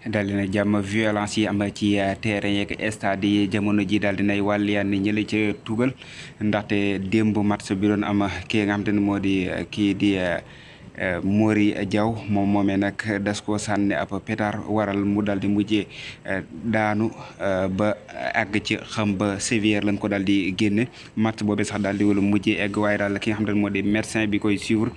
daal dina jàmm violence yi am ci terrain yeeg stade yi jamono ji daal dinay wàlliyaan ni ñële ca tugal ndaxte démb match bi doon am kii nga xam te ne moo di kii di Mori Diaw moom moomee nag das koo sànni ab pétard waral mu daal di mujjee daanu ba àgg ci xam ba sévère lañ ko daal di génne match boobee sax daal di wala mujjee egg waaye daal ki nga xam te ne moo di médecin bi koy suivre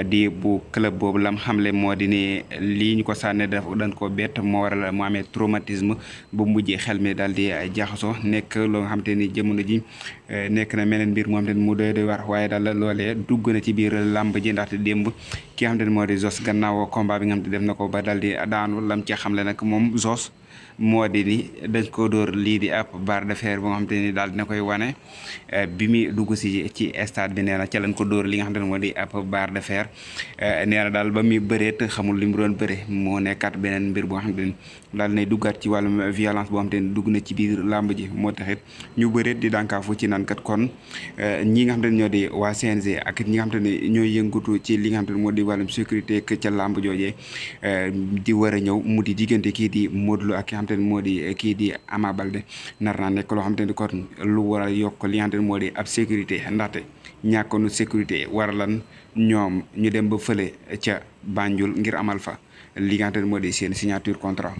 di bu club boobu lam xamle moo di ne lii ñu ko sànne dañ ko bett moo waral mu amee traumatisme ba mujjee xel mi daal di jaxasoo nekk loo nga xam te ni jamono ji nekk na meneen mbir moo xam te ni mu doy war waaye daal loolee dugg na ci biir làmb ji ndaxte démb ki nga xam te ne moo di Zoss gannaaw combat bi nga xam te def na ko ba daal di daanu lam ci xamle nag moom Zoss moo di ni dañ ko dóor lii di ab barre de fer boo nga xam te ni daal dina koy wane bi muy dugg si ci stade bi nee na ca lañ ko dóor li nga xam te ne moo di ab barre de fer nee na daal ba muy bëreet xamul li mu doon bëre moo nekkaat beneen mbir boo xam te ni daal nay duggaat ci wàllum violence boo xam te ni dugg na ci biir làmb ji moo taxit ñu bëreet di dànkaafu ci naan kat kon ñi nga xam te ne ñoo di waa CNG ak ñi nga xam te ne ñooy yëngatu ci li nga xam te ne moo di wàllum sécurité ca làmb joojee di war a ñëw mu di diggante kii di Modou Lo ak ki nga xam te ne moo di kii di Ama Baldé nar naa nekk loo xam te ne kon lu war a yokk li nga xam te ne moo di ab sécurité ndaxte ñàkkoonu sécurité waralan ñoom ñu dem ba fële ca Banjul ngir amal fa li nga xam te ne moo di seen signature contrat